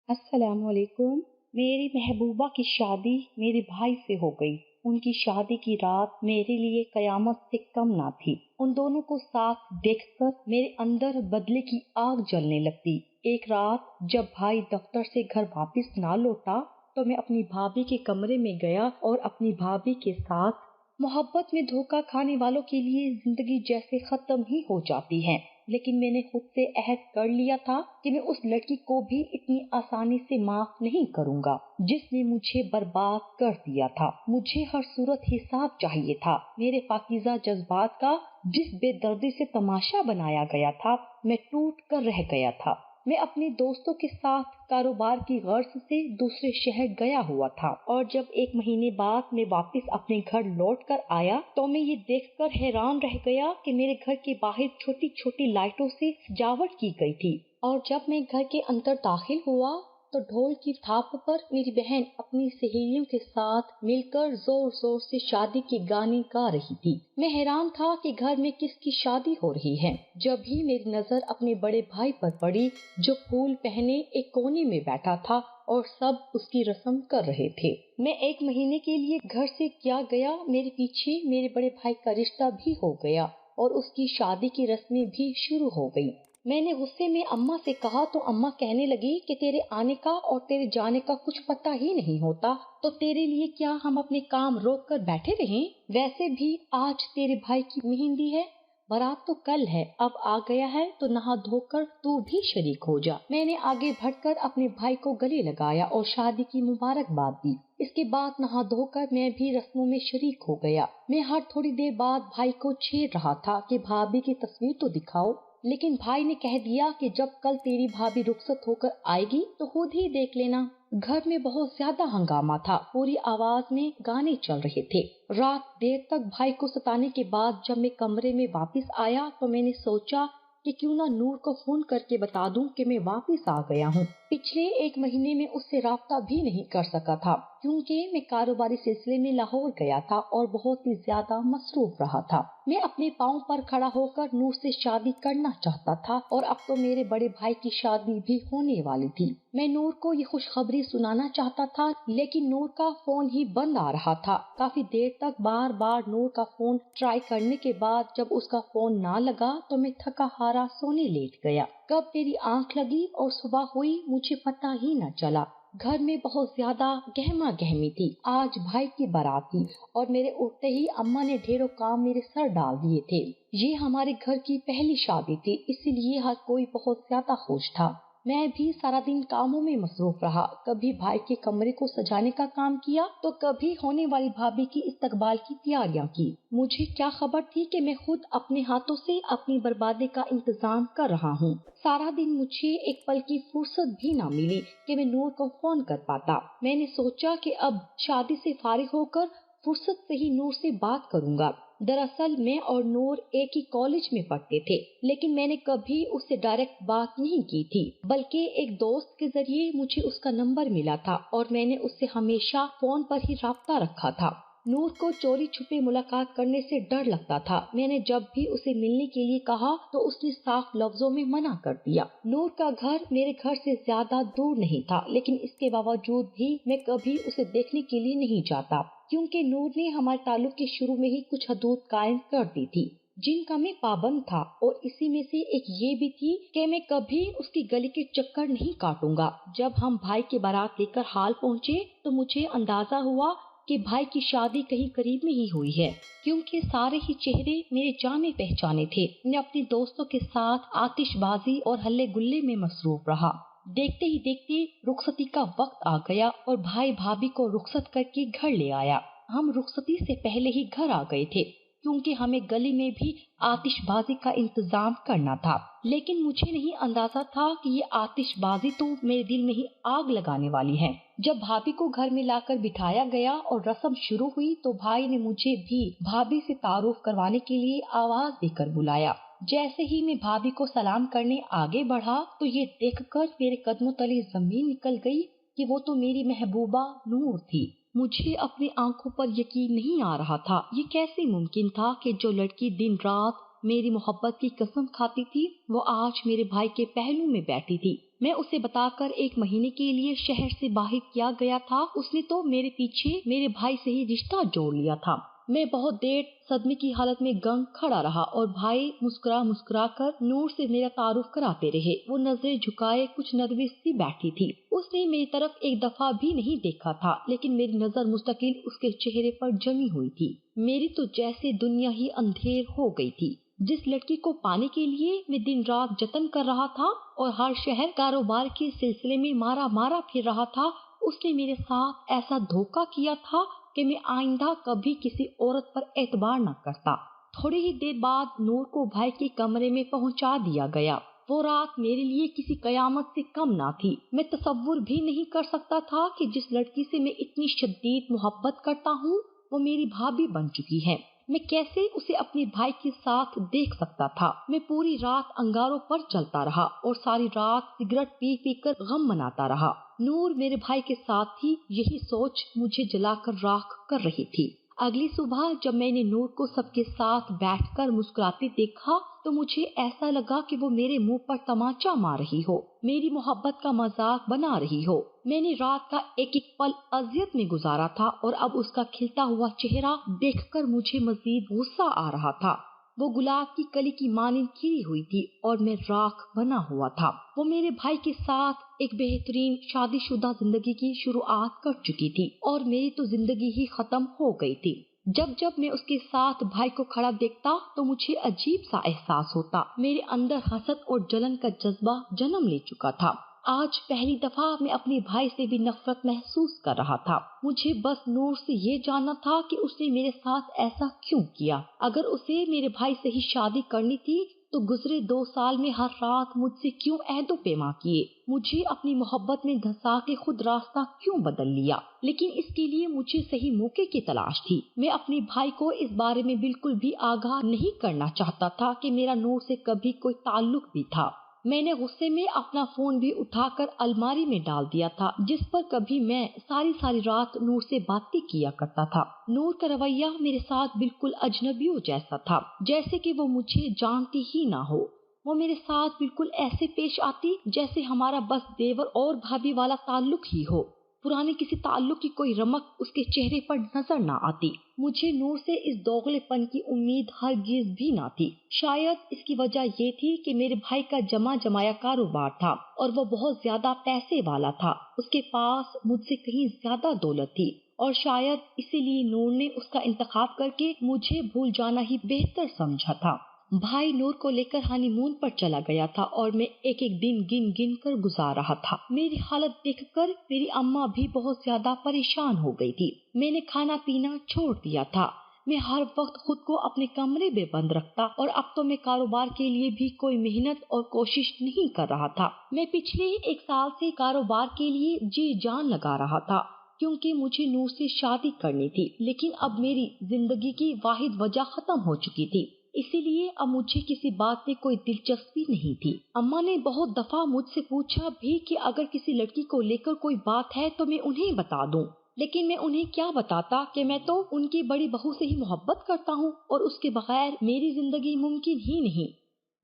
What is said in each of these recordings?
السلام علیکم۔ میری محبوبہ کی شادی میرے بھائی سے ہو گئی۔ ان کی شادی کی رات میرے لیے قیامت سے کم نہ تھی۔ ان دونوں کو ساتھ دیکھ کر میرے اندر بدلے کی آگ جلنے لگتی۔ ایک رات جب بھائی دفتر سے گھر واپس نہ لوٹا تو میں اپنی بھابھی کے کمرے میں گیا اور اپنی بھابھی کے ساتھ محبت میں دھوکہ کھانے والوں کے لیے زندگی جیسے ختم ہی ہو جاتی ہے، لیکن میں نے خود سے عہد کر لیا تھا کہ میں اس لڑکی کو بھی اتنی آسانی سے معاف نہیں کروں گا جس نے مجھے برباد کر دیا تھا۔ مجھے ہر صورت حساب چاہیے تھا۔ میرے پاکیزہ جذبات کا جس بے دردی سے تماشا بنایا گیا تھا، میں ٹوٹ کر رہ گیا تھا۔ میں اپنے دوستوں کے ساتھ کاروبار کی غرض سے دوسرے شہر گیا ہوا تھا، اور جب 1 مہینے بعد میں واپس اپنے گھر لوٹ کر آیا تو میں یہ دیکھ کر حیران رہ گیا کہ میرے گھر کے باہر چھوٹی چھوٹی لائٹوں سے سجاوٹ کی گئی تھی، اور جب میں گھر کے اندر داخل ہوا تو ڈھول کی تھاپ پر میری بہن اپنی سہیلیوں کے ساتھ مل کر زور زور سے شادی کے گانے گا رہی تھی۔ میں حیران تھا کہ گھر میں کس کی شادی ہو رہی ہے۔ جب بھی میری نظر اپنے بڑے بھائی پر پڑی جو پھول پہنے ایک کونے میں بیٹھا تھا اور سب اس کی رسم کر رہے تھے۔ میں 1 مہینے کے لیے گھر سے کیا گیا، میرے پیچھے میرے بڑے بھائی کا رشتہ بھی ہو گیا اور اس کی شادی کی رسمیں بھی شروع ہو گئی۔ میں نے غصے میں اماں سے کہا تو اماں کہنے لگی کہ تیرے آنے کا اور تیرے جانے کا کچھ پتہ ہی نہیں ہوتا، تو تیرے لیے کیا ہم اپنے کام روک کر بیٹھے رہیں؟ ویسے بھی آج تیرے بھائی کی مہندی ہے، بارات تو کل ہے، اب آ گیا ہے تو نہا دھو کر تو بھی شریک ہو جا۔ میں نے آگے بڑھ کر اپنے بھائی کو گلے لگایا اور شادی کی مبارکباد دی۔ اس کے بعد نہا دھو کر میں بھی رسموں میں شریک ہو گیا۔ میں ہر تھوڑی دیر بعد بھائی کو چھیڑ رہا تھا کہ بھابھی کی تصویر تو دکھاؤ، لیکن بھائی نے کہہ دیا کہ جب کل تیری بھابھی رخصت ہو کر آئے گی تو خود ہی دیکھ لینا۔ گھر میں بہت زیادہ ہنگامہ تھا، پوری آواز میں گانے چل رہے تھے۔ رات دیر تک بھائی کو ستانے کے بعد جب میں کمرے میں واپس آیا تو میں نے سوچا کہ کیوں نہ نور کو فون کر کے بتا دوں کہ میں واپس آ گیا ہوں۔ پچھلے 1 مہینے میں اس سے رابطہ بھی نہیں کر سکا تھا کیونکہ میں کاروباری سلسلے میں لاہور گیا تھا اور بہت ہی زیادہ مصروف رہا تھا۔ میں اپنے پاؤں پر کھڑا ہو کر نور سے شادی کرنا چاہتا تھا، اور اب تو میرے بڑے بھائی کی شادی بھی ہونے والی تھی۔ میں نور کو یہ خوشخبری سنانا چاہتا تھا، لیکن نور کا فون ہی بند آ رہا تھا۔ کافی دیر تک بار بار نور کا فون ٹرائی کرنے کے بعد جب اس کا فون نہ لگا تو میں تھکا ہارا سونے لیٹ گیا۔ کب میری آنکھ لگی اور صبح ہوئی مجھے پتہ ہی نہ چلا۔ گھر میں بہت زیادہ گہما گہمی تھی۔ آج بھائی کی بارات تھی اور میرے اٹھتے ہی اماں نے ڈھیروں کام میرے سر ڈال دیے تھے۔ یہ ہمارے گھر کی پہلی شادی تھی، اسی لیے ہر کوئی بہت زیادہ خوش تھا۔ میں بھی سارا دن کاموں میں مصروف رہا، کبھی بھائی کے کمرے کو سجانے کا کام کیا تو کبھی ہونے والی بھابھی کی استقبال کی تیاریاں کی۔ مجھے کیا خبر تھی کہ میں خود اپنے ہاتھوں سے اپنی بربادی کا انتظام کر رہا ہوں۔ سارا دن مجھے ایک پل کی فرصت بھی نہ ملی کہ میں نور کو فون کر پاتا۔ میں نے سوچا کہ اب شادی سے فارغ ہو کر فرصت سے ہی نور سے بات کروں گا۔ دراصل میں اور نور ایک ہی کالج میں پڑھتے تھے، لیکن میں نے کبھی اس سے ڈائریکٹ بات نہیں کی تھی، بلکہ ایک دوست کے ذریعے مجھے اس کا نمبر ملا تھا اور میں نے اس سے ہمیشہ فون پر ہی رابطہ رکھا تھا۔ نور کو چوری چھپے ملاقات کرنے سے ڈر لگتا تھا۔ میں نے جب بھی اسے ملنے کے لیے کہا تو اس نے صاف لفظوں میں منع کر دیا۔ نور کا گھر میرے گھر سے زیادہ دور نہیں تھا، لیکن اس کے باوجود بھی میں کبھی اسے دیکھنے کے لیے نہیں جاتا، کیونکہ نور نے ہمارے تعلق کے شروع میں ہی کچھ حدود قائم کر دی تھی جن کا میں پابند تھا، اور اسی میں سے ایک یہ بھی تھی کہ میں کبھی اس کی گلی کے چکر نہیں کاٹوں گا۔ جب ہم بھائی کی بارات لے کر ہال پہنچے تو مجھے اندازہ ہوا کہ بھائی کی شادی کہیں قریب میں ہی ہوئی ہے، کیونکہ سارے ہی چہرے میرے جانے پہچانے تھے۔ میں اپنے دوستوں کے ساتھ آتش بازی اور ہلے گلے میں مصروف رہا۔ دیکھتے ہی دیکھتے رخصتی کا وقت آ گیا اور بھائی بھابھی کو رخصت کر کے گھر لے آیا۔ ہم رخصتی سے پہلے ہی گھر آ گئے تھے کیونکہ ہمیں گلی میں بھی آتش بازی کا انتظام کرنا تھا، لیکن مجھے نہیں اندازہ تھا کہ یہ آتش بازی تو میرے دل میں ہی آگ لگانے والی ہے۔ جب بھابھی کو گھر میں لا کر بٹھایا گیا اور رسم شروع ہوئی تو بھائی نے مجھے بھی بھابھی سے تعارف کروانے کے لیے آواز دے کر بلایا۔ جیسے ہی میں بھابھی کو سلام کرنے آگے بڑھا تو یہ دیکھ کر میرے قدموں تلے زمین نکل گئی کہ وہ تو میری محبوبہ نور تھی۔ مجھے اپنی آنکھوں پر یقین نہیں آ رہا تھا۔ یہ کیسے ممکن تھا کہ جو لڑکی دن رات میری محبت کی قسم کھاتی تھی، وہ آج میرے بھائی کے پہلو میں بیٹھی تھی۔ میں اسے بتا کر 1 مہینے کے لیے شہر سے باہر کیا گیا تھا، اس نے تو میرے پیچھے میرے بھائی سے ہی رشتہ جوڑ لیا تھا۔ میں بہت دیر صدمے کی حالت میں گنگ کھڑا رہا اور بھائی مسکرا کر نور سے میرا تعارف کراتے رہے۔ وہ نظریں جھکائے کچھ نروس سی بیٹھی تھی۔ اس نے میری طرف ایک دفعہ بھی نہیں دیکھا تھا، لیکن میری نظر مستقل اس کے چہرے پر جمی ہوئی تھی۔ میری تو جیسے دنیا ہی اندھیر ہو گئی تھی۔ جس لڑکی کو پانے کے لیے میں دن رات جتن کر رہا تھا اور ہر شہر کاروبار کے سلسلے میں مارا پھر رہا تھا، اس نے میرے ساتھ ایسا دھوکا کیا تھا کہ میں آئندہ کبھی کسی عورت پر اعتبار نہ کرتا۔ تھوڑی ہی دیر بعد نور کو بھائی کے کمرے میں پہنچا دیا گیا۔ وہ رات میرے لیے کسی قیامت سے کم نہ تھی۔ میں تصور بھی نہیں کر سکتا تھا کہ جس لڑکی سے میں اتنی شدید محبت کرتا ہوں وہ میری بھابھی بن چکی ہے۔ میں کیسے اسے اپنے بھائی کے ساتھ دیکھ سکتا تھا؟ میں پوری رات انگاروں پر چلتا رہا اور ساری رات سگریٹ پی کر غم مناتا رہا۔ نور میرے بھائی کے ساتھ تھی، یہی سوچ مجھے جلا کر راکھ کر رہی تھی۔ اگلی صبح جب میں نے نور کو سب کے ساتھ بیٹھ کر مسکراتے دیکھا تو مجھے ایسا لگا کہ وہ میرے منہ پر تمانچہ مار رہی ہو، میری محبت کا مذاق بنا رہی ہو۔ میں نے رات کا ایک پل اذیت میں گزارا تھا اور اب اس کا کھلتا ہوا چہرہ دیکھ کر مجھے مزید غصہ آ رہا تھا۔ وہ گلاب کی کلی کی مانند کھلی ہوئی تھی اور میں راکھ بنا ہوا تھا۔ وہ میرے بھائی کے ساتھ ایک بہترین شادی شدہ زندگی کی شروعات کر چکی تھی اور میری تو زندگی ہی ختم ہو گئی تھی۔ جب میں اس کے ساتھ بھائی کو کھڑا دیکھتا تو مجھے عجیب سا احساس ہوتا۔ میرے اندر حسد اور جلن کا جذبہ جنم لے چکا تھا۔ آج پہلی دفعہ میں اپنے بھائی سے بھی نفرت محسوس کر رہا تھا۔ مجھے بس نور سے یہ جاننا تھا کہ اس نے میرے ساتھ ایسا کیوں کیا۔ اگر اسے میرے بھائی سے ہی شادی کرنی تھی تو گزرے 2 سال میں ہر رات مجھ سے کیوں عہد و پیما کیے؟ مجھے اپنی محبت میں دھسا کے خود راستہ کیوں بدل لیا؟ لیکن اس کے لیے مجھے صحیح موقع کی تلاش تھی۔ میں اپنے بھائی کو اس بارے میں بالکل بھی آگاہ نہیں کرنا چاہتا تھا کہ میرا نور سے کبھی کوئی تعلق بھی تھا۔ میں نے غصے میں اپنا فون بھی اٹھا کر الماری میں ڈال دیا تھا، جس پر کبھی میں ساری رات نور سے باتیں کیا کرتا تھا۔ نور کا رویہ میرے ساتھ بالکل اجنبیوں جیسا تھا، جیسے کہ وہ مجھے جانتی ہی نہ ہو۔ وہ میرے ساتھ بالکل ایسے پیش آتی جیسے ہمارا بس دیور اور بھابھی والا تعلق ہی ہو۔ پرانے کسی تعلق کی کوئی رمق اس کے چہرے پر نظر نہ آتی۔ مجھے نور سے اس دوغلے پن کی امید ہرگز بھی نہ تھی۔ شاید اس کی وجہ یہ تھی کہ میرے بھائی کا جمایا کاروبار تھا اور وہ بہت زیادہ پیسے والا تھا۔ اس کے پاس مجھ سے کہیں زیادہ دولت تھی اور شاید اسی لیے نور نے اس کا انتخاب کر کے مجھے بھول جانا ہی بہتر سمجھا تھا۔ بھائی نور کو لے کر ہانی مون پر چلا گیا تھا اور میں ایک دن گن کر گزار رہا تھا۔ میری حالت دیکھ کر میری اماں بھی بہت زیادہ پریشان ہو گئی تھی۔ میں نے کھانا پینا چھوڑ دیا تھا۔ میں ہر وقت خود کو اپنے کمرے میں بند رکھتا اور اب تو میں کاروبار کے لیے بھی کوئی محنت اور کوشش نہیں کر رہا تھا۔ میں پچھلے 1 سال سے کاروبار کے لیے جی جان لگا رہا تھا کیونکہ مجھے نور سے شادی کرنی تھی، لیکن اب میری زندگی کی واحد وجہ ختم ہو چکی تھی، اسی لیے اب مجھے کسی بات میں کوئی دلچسپی نہیں تھی۔ اماں نے بہت دفعہ مجھ سے پوچھا بھی کہ اگر کسی لڑکی کو لے کر کوئی بات ہے تو میں انہیں بتا دوں، لیکن میں انہیں کیا بتاتا کہ میں تو ان کی بڑی بہو سے ہی محبت کرتا ہوں اور اس کے بغیر میری زندگی ممکن ہی نہیں۔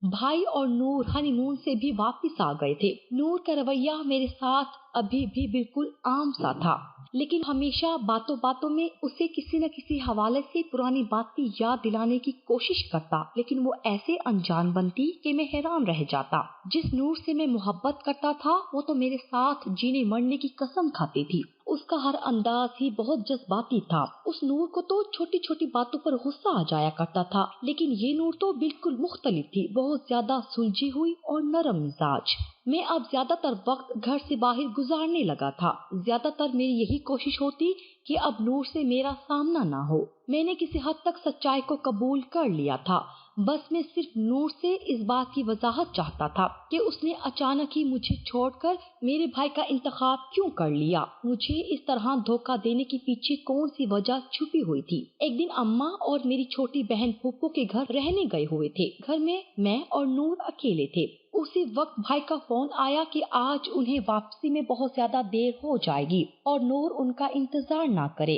بھائی اور نور ہنی مون سے بھی واپس آ گئے تھے۔ نور کا رویہ میرے ساتھ ابھی بھی بالکل عام سا تھا، لیکن ہمیشہ باتوں میں اسے کسی نہ کسی حوالے سے پرانی باتیں یاد دلانے کی کوشش کرتا، لیکن وہ ایسے انجان بنتی کہ میں حیران رہ جاتا۔ جس نور سے میں محبت کرتا تھا وہ تو میرے ساتھ جینے مرنے کی قسم کھاتی تھی۔ اس کا ہر انداز ہی بہت جذباتی تھا۔ اس نور کو تو چھوٹی باتوں پر غصہ آ جایا کرتا تھا، لیکن یہ نور تو بالکل مختلف تھی، بہت زیادہ سلجھی ہوئی اور نرم مزاج۔ میں اب زیادہ تر وقت گھر سے باہر گزارنے لگا تھا۔ زیادہ تر میری یہی کوشش ہوتی کہ اب نور سے میرا سامنا نہ ہو۔ میں نے کسی حد تک سچائی کو قبول کر لیا تھا، بس میں صرف نور سے اس بات کی وضاحت چاہتا تھا کہ اس نے اچانک ہی مجھے چھوڑ کر میرے بھائی کا انتخاب کیوں کر لیا۔ مجھے اس طرح دھوکہ دینے کے پیچھے کون سی وجہ چھپی ہوئی تھی؟ ایک دن اماں اور میری چھوٹی بہن پھوپھو کے گھر رہنے گئے ہوئے تھے۔ گھر میں اور نور اکیلے تھے۔ اسی وقت بھائی کا فون آیا کہ آج انہیں واپسی میں بہت زیادہ دیر ہو جائے گی اور نور ان کا انتظار نہ کرے۔